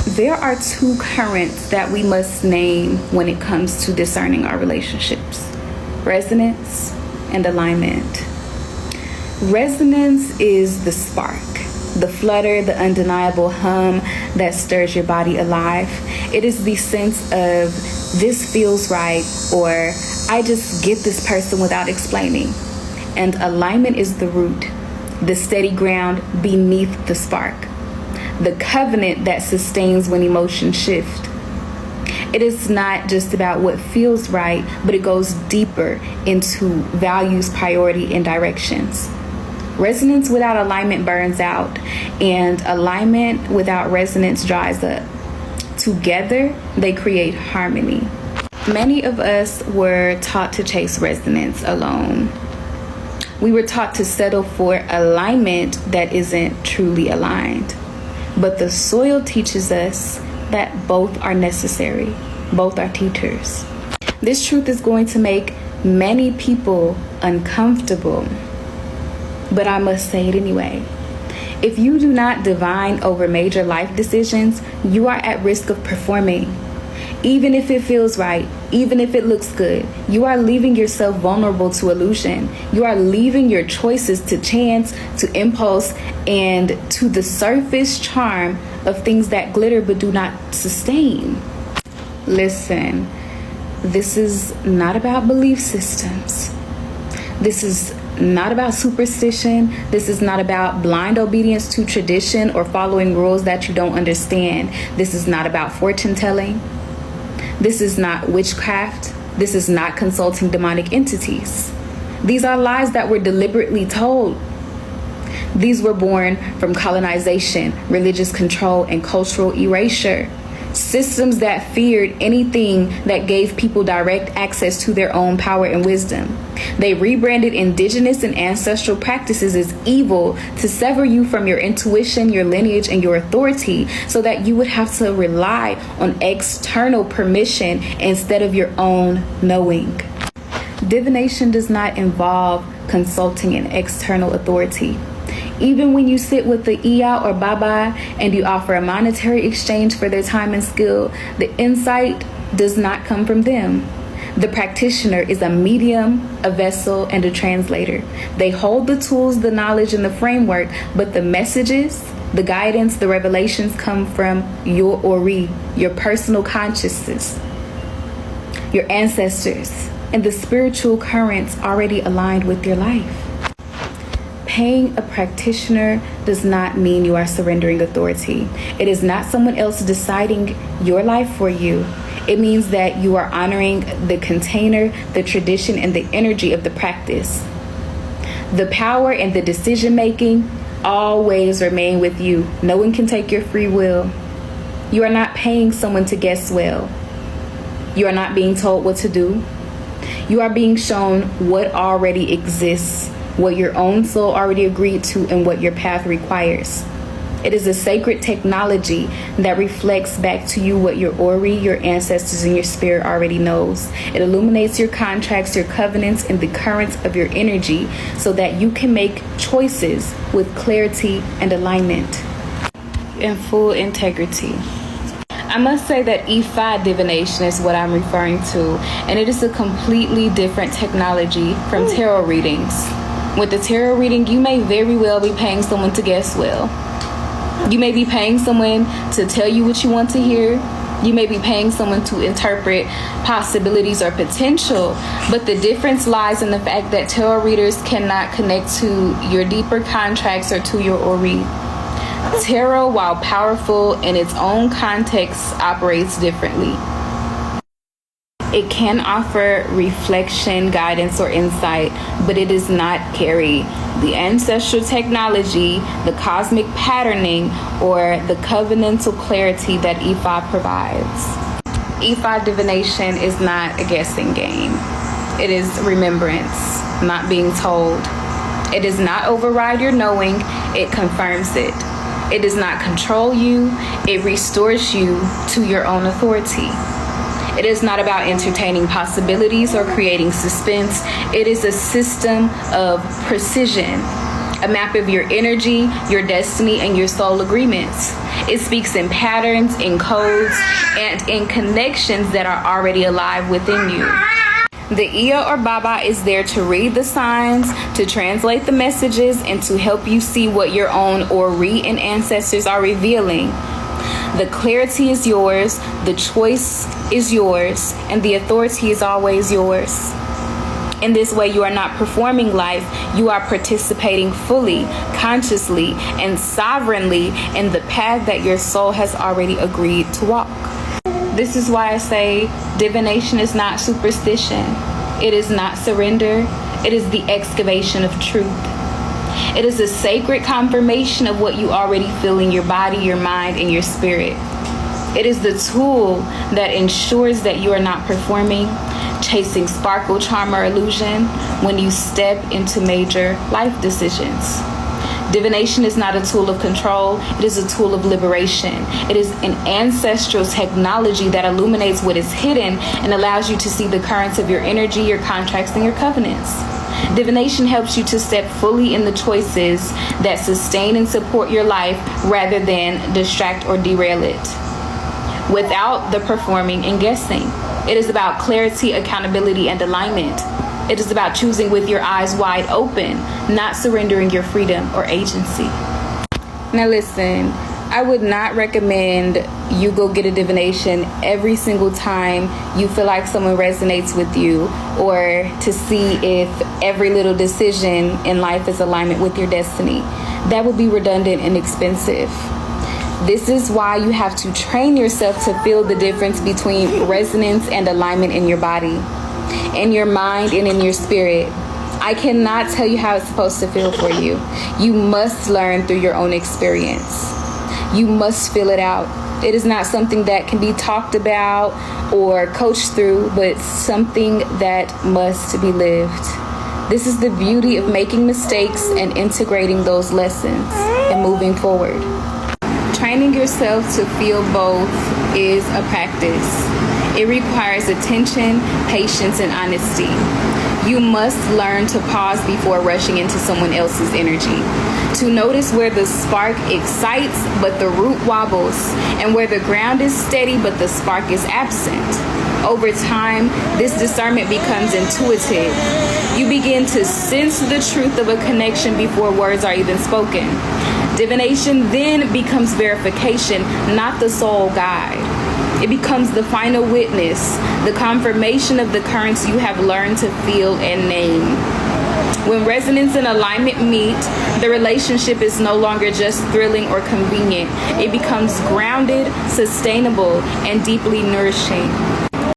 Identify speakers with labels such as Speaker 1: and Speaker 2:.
Speaker 1: There are two currents that we must name when it comes to discerning our relationships: resonance and alignment. Resonance is the spark, the flutter, the undeniable hum that stirs your body alive. It is the sense of this feels right, or I just get this person without explaining. And alignment is the root, the steady ground beneath the spark, the covenant that sustains when emotions shift. It is not just about what feels right, but it goes deeper into values, priority, and directions. Resonance without alignment burns out, and alignment without resonance dries up. Together, they create harmony. Many of us were taught to chase resonance alone. We were taught to settle for alignment that isn't truly aligned. But the soil teaches us that both are necessary. Both are teachers. This truth is going to make many people uncomfortable, but I must say it anyway. If you do not divine over major life decisions, you are at risk of performing. Even if it feels right, even if it looks good, you are leaving yourself vulnerable to illusion. You are leaving your choices to chance, to impulse, and to the surface charm of things that glitter but do not sustain. Listen, this is not about belief systems. This is not about superstition. This is not about blind obedience to tradition or following rules that you don't understand. This is not about fortune telling. This is not witchcraft. This is not consulting demonic entities. These are lies that were deliberately told. These were born from colonization, religious control, and cultural erasure. Systems that feared anything that gave people direct access to their own power and wisdom. They rebranded indigenous and ancestral practices as evil to sever you from your intuition, your lineage, and your authority, so that you would have to rely on external permission instead of your own knowing. Divination does not involve consulting an external authority. Even when you sit with the Iya or Baba and you offer a monetary exchange for their time and skill, the insight does not come from them. The practitioner is a medium, a vessel, and a translator. They hold the tools, the knowledge, and the framework, but the messages, the guidance, the revelations come from your Ori, your personal consciousness, your ancestors, and the spiritual currents already aligned with your life. Paying a practitioner does not mean you are surrendering authority. It is not someone else deciding your life for you. It means that you are honoring the container, the tradition, and the energy of the practice. The power and the decision making always remain with you. No one can take your free will. You are not paying someone to guess well. You are not being told what to do. You are being shown what already exists, what your own soul already agreed to, and what your path requires. It is a sacred technology that reflects back to you what your Ori, your ancestors, and your spirit already knows. It illuminates your contracts, your covenants, and the currents of your energy so that you can make choices with clarity and alignment and full integrity. I must say that Ifa divination is what I'm referring to, and it is a completely different technology from tarot readings. With the tarot reading, you may very well be paying someone to guess well. You may be paying someone to tell you what you want to hear. You may be paying someone to interpret possibilities or potential, but the difference lies in the fact that tarot readers cannot connect to your deeper contracts or to your Ori. Tarot, while powerful in its own context, operates differently. It can offer reflection, guidance, or insight, but it does not carry the ancestral technology, the cosmic patterning, or the covenantal clarity that Ifa provides. Ifa divination is not a guessing game. It is remembrance, not being told. It does not override your knowing, it confirms it. It does not control you, it restores you to your own authority. It is not about entertaining possibilities or creating suspense. It is a system of precision, a map of your energy, your destiny, and your soul agreements. It speaks in patterns, in codes, and in connections that are already alive within you. The Iya or Baba is there to read the signs, to translate the messages, and to help you see what your own Ori and ancestors are revealing. The clarity is yours, the choice is yours, and the authority is always yours. In this way, you are not performing life, you are participating fully, consciously, and sovereignly in the path that your soul has already agreed to walk. This is why I say divination is not superstition. It is not surrender. It is the excavation of truth. It is a sacred confirmation of what you already feel in your body, your mind, and your spirit. It is the tool that ensures that you are not performing, chasing sparkle, charm, or illusion when you step into major life decisions. Divination is not a tool of control, it is a tool of liberation. It is an ancestral technology that illuminates what is hidden and allows you to see the currents of your energy, your contracts, and your covenants. Divination helps you to step fully in the choices that sustain and support your life rather than distract or derail it, without the performing and guessing. It is about clarity, accountability, and alignment. It is about choosing with your eyes wide open, not surrendering your freedom or agency. Now listen, I would not recommend you go get a divination every single time you feel like someone resonates with you, or to see if every little decision in life is alignment with your destiny. That would be redundant and expensive. This is why you have to train yourself to feel the difference between resonance and alignment in your body, in your mind, and in your spirit. I cannot tell you how it's supposed to feel for you. You must learn through your own experience. You must feel it out. It is not something that can be talked about or coached through, but something that must be lived. This is the beauty of making mistakes and integrating those lessons and moving forward. Training yourself to feel both is a practice. It requires attention, patience, and honesty. You must learn to pause before rushing into someone else's energy, to notice where the spark excites but the root wobbles, and where the ground is steady but the spark is absent. Over time, this discernment becomes intuitive. You begin to sense the truth of a connection before words are even spoken. Divination then becomes verification, not the sole guide. It becomes the final witness, the confirmation of the currents you have learned to feel and name. When resonance and alignment meet, the relationship is no longer just thrilling or convenient. It becomes grounded, sustainable, and deeply nourishing.